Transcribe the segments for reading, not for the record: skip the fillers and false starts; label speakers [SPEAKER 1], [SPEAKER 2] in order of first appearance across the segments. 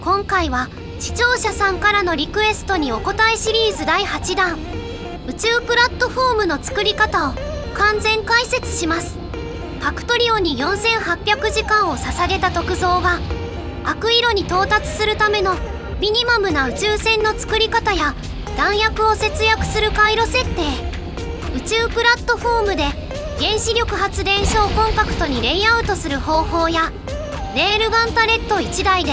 [SPEAKER 1] 今回は視聴者さんからのリクエストにお答えシリーズ第8弾、宇宙プラットフォームの作り方を完全解説します。パクトリオに4800時間を捧げた徳蔵が悪色に到達するためのミニマムな宇宙船の作り方や弾薬を節約する回路設定、宇宙プラットフォームで原子力発電所をコンパクトにレイアウトする方法やレールガンタレット1台で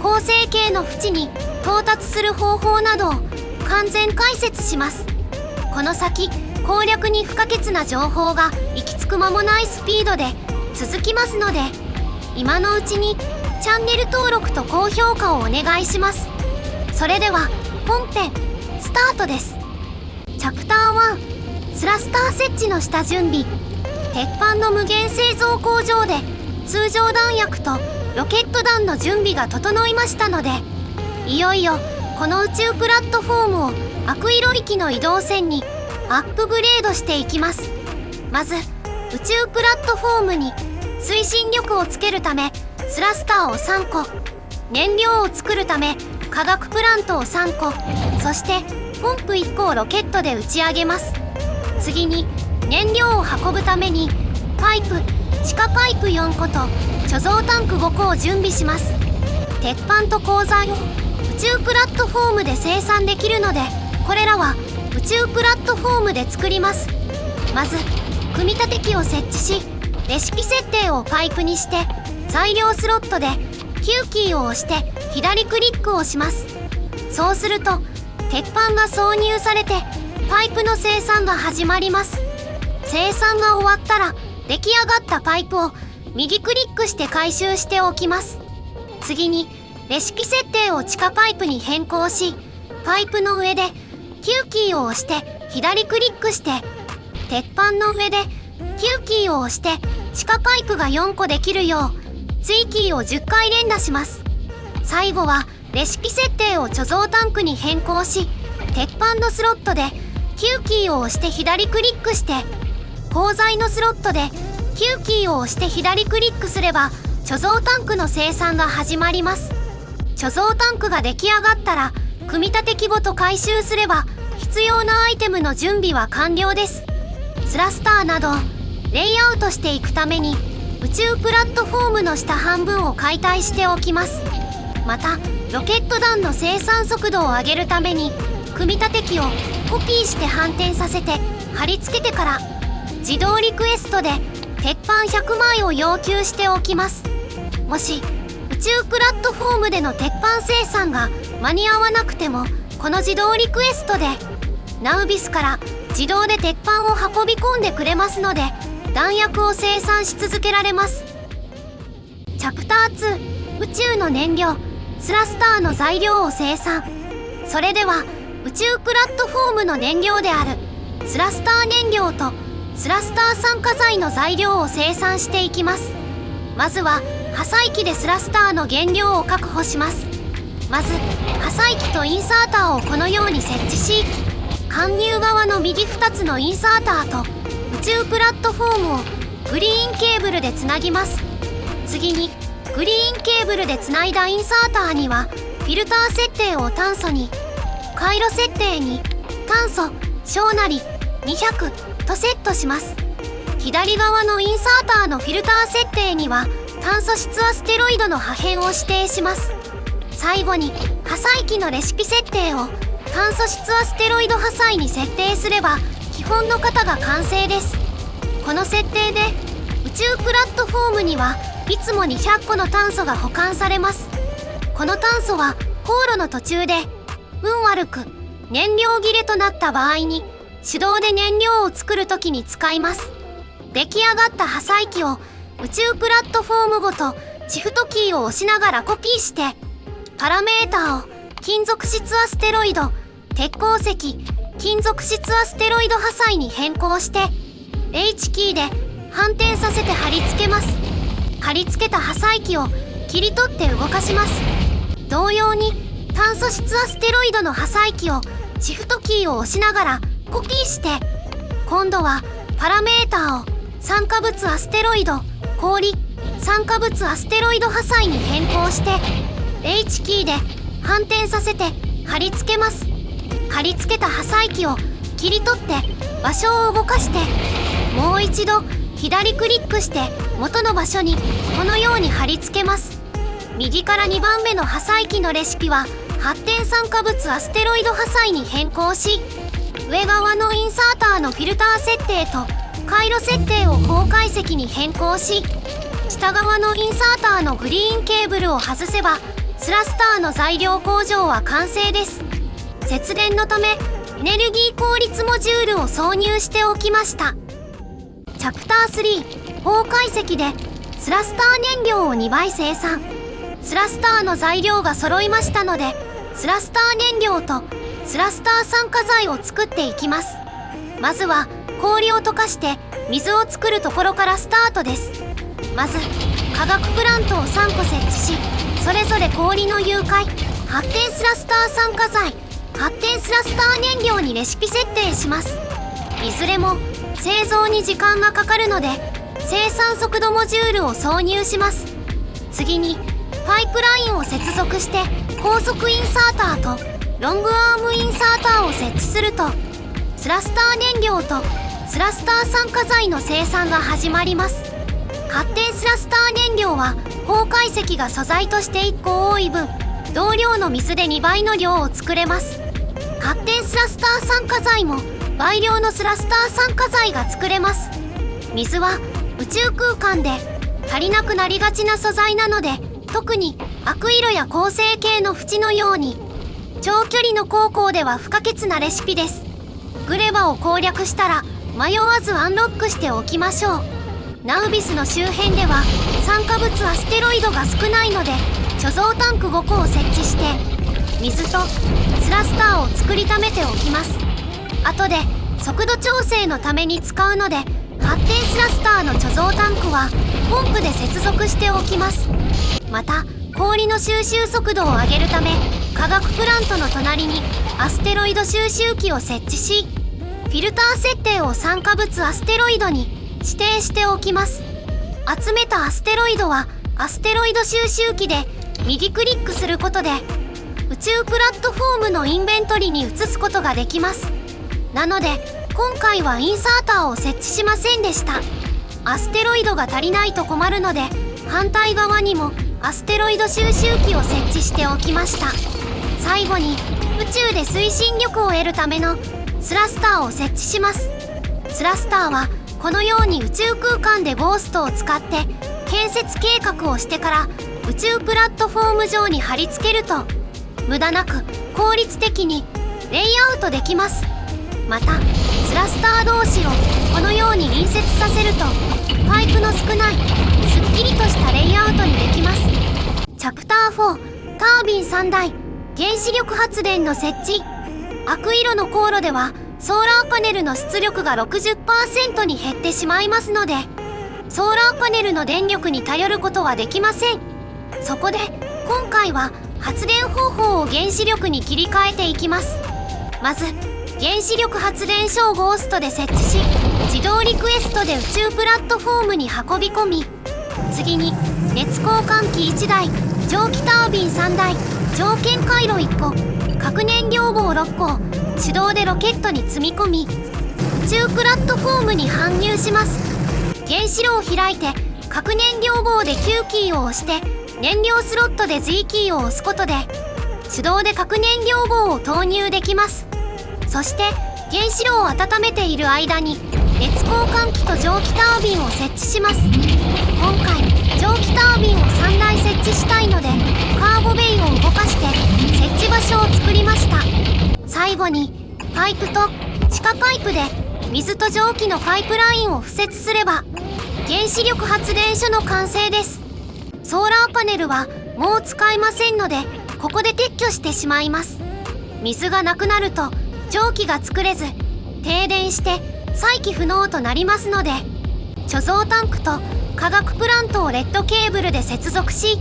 [SPEAKER 1] 恒星系の縁に到達する方法などを完全解説します。この先攻略に不可欠な情報が行き着く間もないスピードで続きますので、今のうちにチャンネル登録と高評価をお願いします。それでは本編スタートです。チャプター1、スラスター設置の下準備。鉄板の無限製造工場で通常弾薬とロケット弾の準備が整いましたので、いよいよこの宇宙プラットフォームを悪色域の移動線にアップグレードしていきます。まず宇宙プラットフォームに推進力をつけるためスラスターを3個、燃料を作るため化学プラントを3個、そしてポンプ1個をロケットで打ち上げます。次に燃料を運ぶためにパイプ、地下パイプ4個と貯蔵タンク5個を準備します。鉄板と鋼材を宇宙プラットフォームで生産できるので、これらは宇宙プラットフォームで作ります。まず組み立て機を設置し、レシピ設定をパイプにして、材料スロットでQキーを押して左クリックをします。そうすると鉄板が挿入されてパイプの生産が始まります。生産が終わったら出来上がったパイプを右クリックして回収しておきます。次にレシピ設定を地下パイプに変更し、パイプの上でQキーを押して左クリックして、鉄板の上でQキーを押して地下パイプが4個できるよう追キーを10回連打します。最後はレシピ設定を貯蔵タンクに変更し、鉄板のスロットでQキーを押して左クリックして、鋼材のスロットでQキーを押して左クリックすれば貯蔵タンクの生産が始まります。貯蔵タンクが出来上がったら組み立て機ごと回収すれば必要なアイテムの準備は完了です。スラスターなどレイアウトしていくために宇宙プラットフォームの下半分を解体しておきます。またロケット弾の生産速度を上げるために組み立て機をコピーして反転させて貼り付けてから自動リクエストで鉄板100枚を要求しておきます。もし宇宙プラットフォームでの鉄板生産が間に合わなくても、この自動リクエストでナウビスから自動で鉄板を運び込んでくれますので、弾薬を生産し続けられます。チャプター2、宇宙の燃料、スラスターの材料を生産。それでは宇宙プラットフォームの燃料であるスラスター燃料とスラスター酸化剤の材料を生産していきます。まずは破砕機でスラスターの原料を確保します。まず破砕機とインサーターをこのように設置し、搬入側の右2つのインサーターと宇宙プラットフォームをグリーンケーブルでつなぎます。次にグリーンケーブルでつないだインサーターにはフィルター設定を炭素に、回路設定に炭素小なり200とセットします。左側のインサーターのフィルター設定には炭素質アステロイドの破片を指定します。最後に破砕機のレシピ設定を炭素質アステロイド破砕に設定すれば基本の型が完成です。この設定で宇宙プラットフォームにはいつも200個の炭素が保管されます。この炭素は航路の途中で運悪く燃料切れとなった場合に手動で燃料を作るときに使います。出来上がった破砕機を宇宙プラットフォームごとシフトキーを押しながらコピーして、パラメーターを金属質アステロイド、鉄鉱石、金属質アステロイド破砕に変更して H キーで反転させて貼り付けます。貼り付けた破砕機を切り取って動かします。同様に炭素質アステロイドの破砕機をシフトキーを押しながらコピーして、今度はパラメーターを酸化物アステロイド、氷、酸化物アステロイド破砕に変更して H キーで反転させて貼り付けます。貼り付けた破砕機を切り取って場所を動かして、もう一度左クリックして元の場所にこのように貼り付けます。右から2番目の破砕機のレシピは発展酸化物アステロイド破砕に変更し、上側のインサーターのフィルター設定と回路設定を高解析に変更し、下側のインサーターのグリーンケーブルを外せばスラスターの材料工場は完成です。節電のためエネルギー効率モジュールを挿入しておきました。チャプター3、高解析でスラスター燃料を2倍生産。スラスターの材料が揃いましたので、スラスター燃料とスラスター酸化剤を作っていきます。まずは氷を溶かして水を作るところからスタートです。まず化学プラントを3個設置し、それぞれ氷の融解、発展スラスター酸化剤、発展スラスター燃料にレシピ設定します。いずれも製造に時間がかかるので生産速度モジュールを挿入します。次にパイプラインを接続して高速インサーターとロングアームインサーターを設置すると、スラスター燃料とスラスター酸化剤の生産が始まります。発展スラスター燃料は高解析が素材として1個多い分、同量の水で2倍の量を作れます。発展スラスター酸化剤も倍量のスラスター酸化剤が作れます。水は宇宙空間で足りなくなりがちな素材なので、特に悪色や構成系の縁のように長距離の航行では不可欠なレシピです。グレバを攻略したら迷わずアンロックしておきましょう。ナウビスの周辺では酸化物アステロイドが少ないので、貯蔵タンク5個を設置して水とスラスターを作りためておきます。後で速度調整のために使うので、発展スラスターの貯蔵タンクはポンプで接続しておきます。また氷の収集速度を上げるため、化学プラントの隣にアステロイド収集機を設置し、フィルター設定を酸化物アステロイドに指定しておきます。集めたアステロイドはアステロイド収集機で右クリックすることで宇宙プラットフォームのインベントリに移すことができます。なので今回はインサーターを設置しませんでした。アステロイドが足りないと困るので、反対側にもアステロイド収集機を設置しておきました。最後に宇宙で推進力を得るためのスラスターを設置します。スラスターはこのように宇宙空間でゴーストを使って建設計画をしてから宇宙プラットフォーム上に貼り付けると、無駄なく効率的にレイアウトできます。またスラスター同士をこのように隣接させると、パイプの少ないすっきりとしたレイアウトにできます。チャプター4、タービン3台原子力発電の設置。悪色の航路ではソーラーパネルの出力が 60% に減ってしまいますので、ソーラーパネルの電力に頼ることはできません。そこで今回は発電方法を原子力に切り替えていきます。まず原子力発電所をゴーストで設置し、自動リクエストで宇宙プラットフォームに運び込み、次に熱交換機1台、蒸気タービン3台、条件回路1個、核燃料棒6個を手動でロケットに積み込み、宇宙プラットフォームに搬入します。原子炉を開いて核燃料棒で Q キーを押して、燃料スロットで Z キーを押すことで手動で核燃料棒を投入できます。そして原子炉を温めている間に熱交換機と蒸気タービンを設置します。今回蒸気タービンを3台設置したいので、カーボベイを動かして設置場所を作りました。最後にパイプと地下パイプで水と蒸気のパイプラインを敷設すれば原子力発電所の完成です。ソーラーパネルはもう使えませんので、ここで撤去してしまいます。水がなくなると蒸気が作れず停電して再起不能となりますので、貯蔵タンクと化学プラントをレッドケーブルで接続し、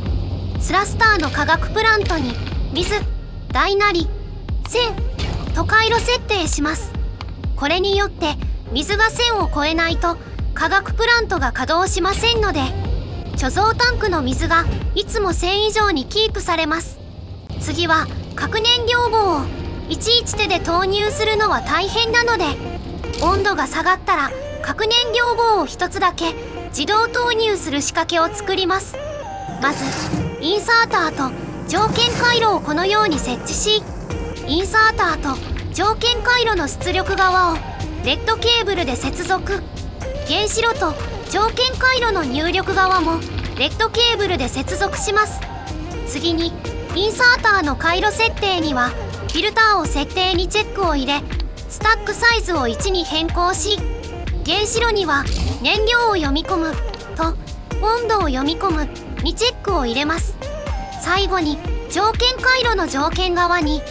[SPEAKER 1] スラスターの化学プラントに水、大なり、線と回路設定します。これによって水が線を越えないと化学プラントが稼働しませんので、貯蔵タンクの水がいつも1000以上にキープされます。次は核燃料棒をいちいち手で投入するのは大変なので、温度が下がったら核燃料棒を1つだけ自動投入する仕掛けを作ります。まずインサーターと条件回路をこのように設置し、インサーターと条件回路の出力側をレッドケーブルで接続、原子炉と条件回路の入力側もレッドケーブルで接続します。次にインサーターの回路設定にはフィルターを設定にチェックを入れ、スタックサイズを1に変更し、原子炉には燃料を読み込むと温度を読み込むにチェックを入れます。最後に条件回路の条件側に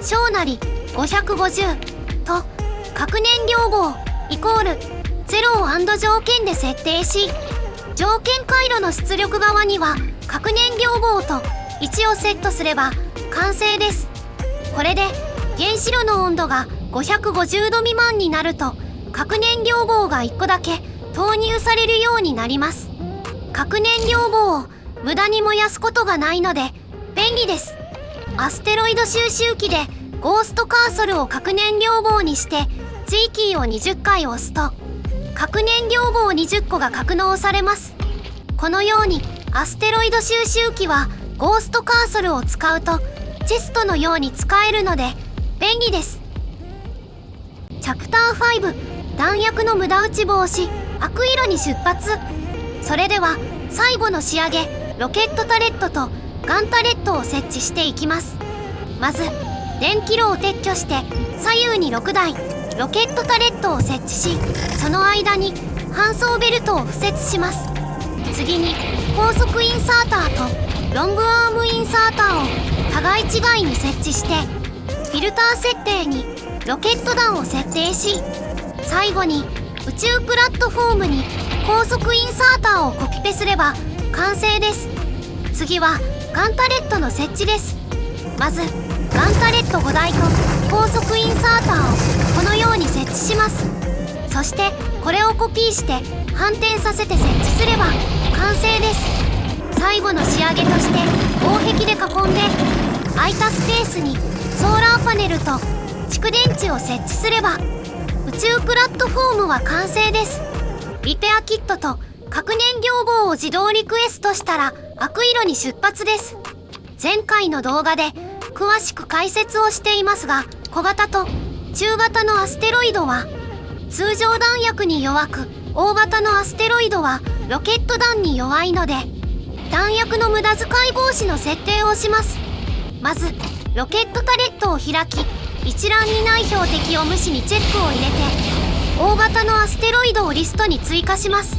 [SPEAKER 1] 小なり550と核燃料棒イコール0を条件で設定し、条件回路の出力側には核燃料棒と1をセットすれば完成です。これで原子炉の温度が550度未満になると核燃料棒が1個だけ投入されるようになります。核燃料棒を無駄に燃やすことがないので便利です。アステロイド収集機でゴーストカーソルを核燃料棒にして G キーを20回押すと核燃料棒20個が格納されます。このようにアステロイド収集機はゴーストカーソルを使うとチェストのように使えるので便利です。チャプター5、弾薬の無駄撃ち防止、悪色に出発。それでは最後の仕上げ、ロケットタレットとガンタレットを設置していきます。まず電気炉を撤去して左右に6台ロケットタレットを設置し、その間に搬送ベルトを敷設します。次に高速インサーターとロングアームインサーターを互い違いに設置して、フィルター設定にロケット弾を設定し、最後に宇宙プラットフォームに高速インサーターをコピペすれば完成です。次はガンタレットの設置です。まずガンタレット5台と高速インサーターをこのように設置します。そしてこれをコピーして反転させて設置すれば完成です。最後の仕上げとして防壁で囲んで空いたスペースにソーラーパネルと蓄電池を設置すれば宇宙プラットフォームは完成です。リペアキットと核燃料棒を自動リクエストしたら悪色に出発です。前回の動画で詳しく解説をしていますが、小型と中型のアステロイドは通常弾薬に弱く、大型のアステロイドはロケット弾に弱いので弾薬の無駄遣い防止の設定をします。まずロケットタレットを開き、一覧にない標的を無視にチェックを入れて大型のアステロイドをリストに追加します。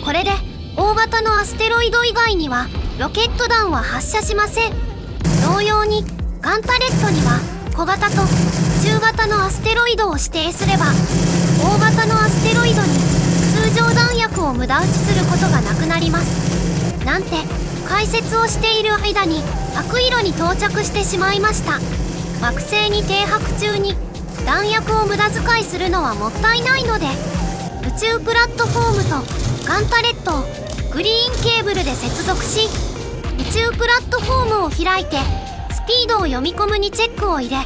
[SPEAKER 1] これで大型のアステロイド以外にはロケット弾は発射しません。同様にガンタレットには小型と中型のアステロイドを指定すれば大型のアステロイドに通常弾薬を無駄撃ちすることがなくなります。なんて解説をしている間に悪色に到着してしまいました。惑星に停泊中に弾薬を無駄遣いするのはもったいないので、宇宙プラットフォームとガンタレットをグリーンケーブルで接続し、宇宙プラットフォームを開いてスピードを読み込むにチェックを入れ、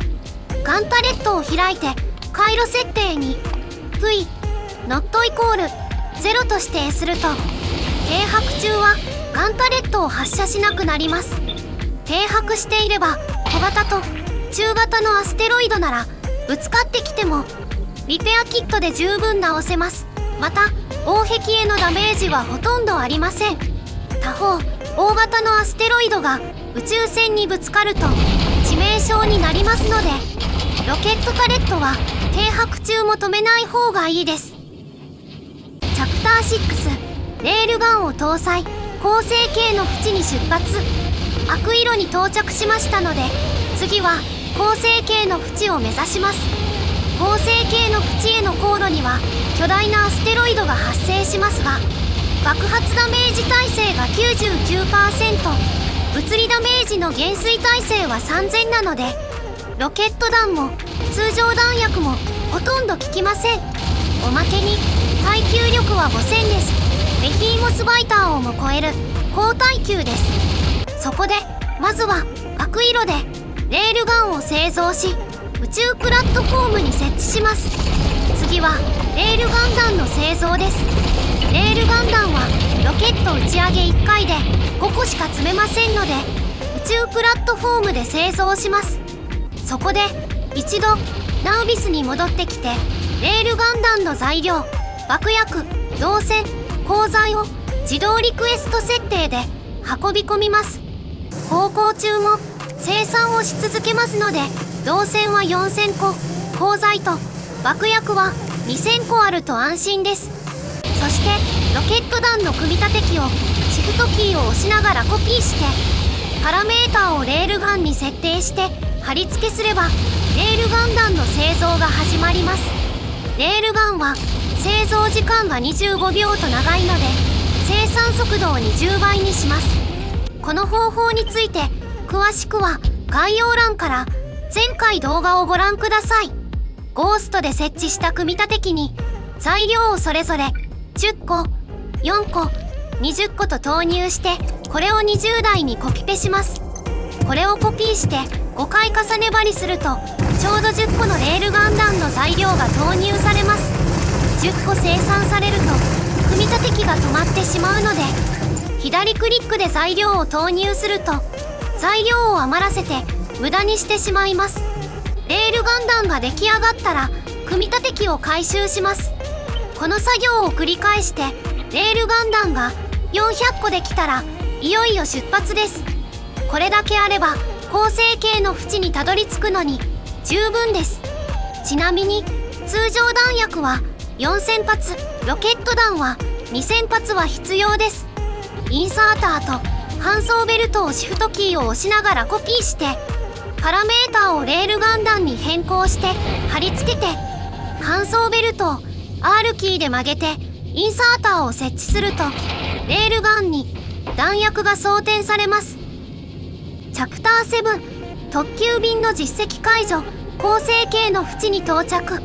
[SPEAKER 1] ガンタレットを開いて回路設定に V not イコール0と指定すると停泊中はガンタレットを発射しなくなります。停泊していれば小型と中型のアステロイドならぶつかってきてもリペアキットで十分直せます。また擁壁へのダメージはほとんどありません。他方大型のアステロイドが宇宙船にぶつかると致命傷になりますので、ロケットタレットは停泊中も止めない方がいいです。チャプター6、レールガンを搭載、恒星系の縁に出発。悪色に到着しましたので、次は恒星系の縁を目指します。恒星系の縁への航路には巨大なアステロイドが発生しますが、爆発ダメージ耐性が 99%、物理ダメージの減衰耐性は3000なので、ロケット弾も通常弾薬もほとんど効きません。おまけに耐久力は5000です。ベヒーモスバイターをも超える高耐久です。そこでまずは赤色でレールガンを製造し宇宙プラットフォームに設置します。次はレールガン弾の製造です。レールガン弾はロケット打ち上げ1回で5個しか積めませんので宇宙プラットフォームで製造します。そこで一度ナウビスに戻ってきてレールガン弾の材料、爆薬、導線、鋼材を自動リクエスト設定で運び込みます。航行中も生産をし続けますので導線は4000個、鋼材と爆薬は2000個あると安心です。そしてロケット弾の組み立て機をシフトキーを押しながらコピーしてパラメーターをレールガンに設定して貼り付けすればレールガン弾の製造が始まります。レールガンは製造時間が25秒と長いので生産速度を20倍にします。この方法について詳しくは概要欄から前回動画をご覧ください。ゴーストで設置した組み立て機に材料をそれぞれ10個、4個、20個と投入してこれを20台にコピペします。これをコピーして5回重ね張りするとちょうど10個のレールガン弾の材料が投入されます。10個生産されると組み立て機が止まってしまうので左クリックで材料を投入すると材料を余らせて無駄にしてしまいます。レールガン弾が出来上がったら組み立て機を回収します。この作業を繰り返してレールガン弾が400個できたらいよいよ出発です。これだけあれば恒星系の縁にたどり着くのに十分です。ちなみに通常弾薬は4000発、ロケット弾は2000発は必要です。インサーターと搬送ベルトをシフトキーを押しながらコピーしてパラメーターをレールガン弾に変更して貼り付けて搬送ベルトを R キーで曲げてインサーターを設置するとレールガンに弾薬が装填されます。チャプター7特急便の実績解除。恒星系の縁に到着。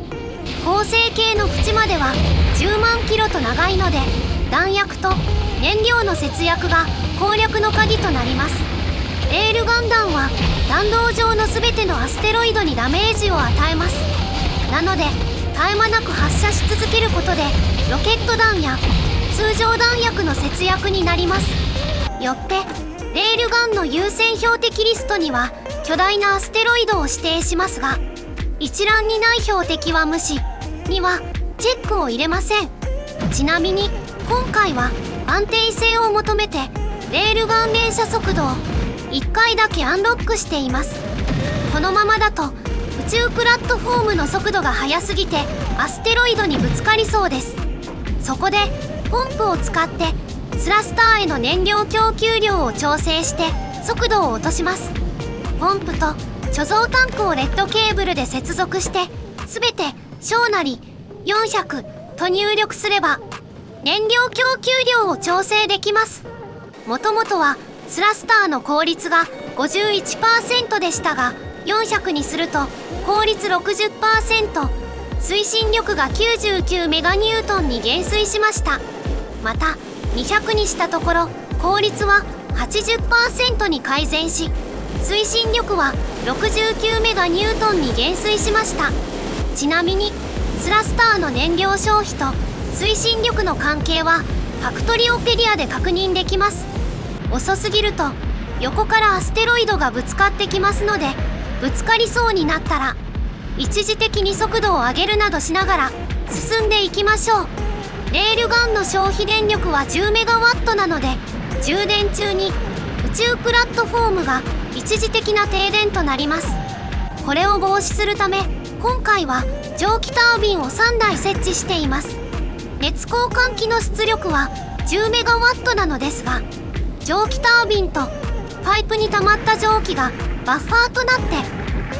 [SPEAKER 1] 恒星系の縁までは10万キロと長いので弾薬と燃料の節約が攻略の鍵となります。レールガン弾は弾道上の全てのアステロイドにダメージを与えます。なので絶え間なく発射し続けることでロケット弾や通常弾薬の節約になります。よってレールガンの優先標的リストには巨大なアステロイドを指定しますが一覧にない標的は無視にはチェックを入れません。ちなみに今回は安定性を求めてレールガン連射速度を1回だけアンロックしています。このままだと宇宙プラットフォームの速度が速すぎてアステロイドにぶつかりそうです。そこでポンプを使ってスラスターへの燃料供給量を調整して速度を落とします。ポンプと貯蔵タンクをレッドケーブルで接続して全て小なり400と入力すれば燃料供給量を調整できます。もともとはスラスターの効率が 51% でしたが400にすると効率 60%、推進力が99メガニュートンに減衰しました。また200にしたところ効率は 80% に改善し推進力は69メガニュートンに減衰しました。ちなみにスラスターの燃料消費と推進力の関係はファクトリオペディアで確認できます。遅すぎると横からアステロイドがぶつかってきますのでぶつかりそうになったら一時的に速度を上げるなどしながら進んでいきましょう。レールガンの消費電力は10メガワットなので充電中に宇宙プラットフォームが一時的な停電となります。これを防止するため今回は蒸気タービンを3台設置しています。熱交換器の出力は10メガワットなのですが蒸気タービンとパイプに溜まった蒸気がバッファーとなって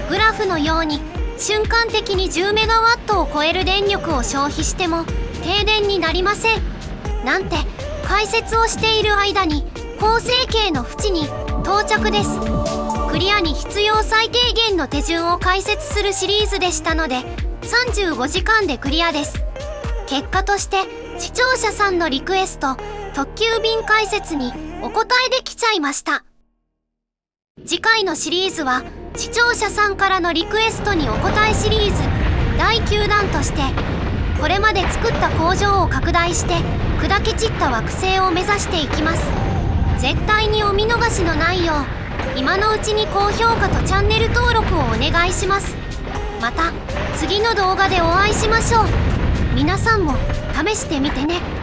[SPEAKER 1] グラフのように瞬間的に10メガワットを超える電力を消費しても停電になりません。なんて解説をしている間に恒星系の縁に到着です。クリアに必要最低限の手順を解説するシリーズでしたので35時間でクリアです。結果として視聴者さんのリクエスト特急便解説にお答えできちゃいました。次回のシリーズは視聴者さんからのリクエストにお答えシリーズ第9弾として、これまで作った工場を拡大して砕け散った惑星を目指していきます。絶対にお見逃しのないよう今のうちに高評価とチャンネル登録をお願いします。また次の動画でお会いしましょう。皆さんも試してみてね。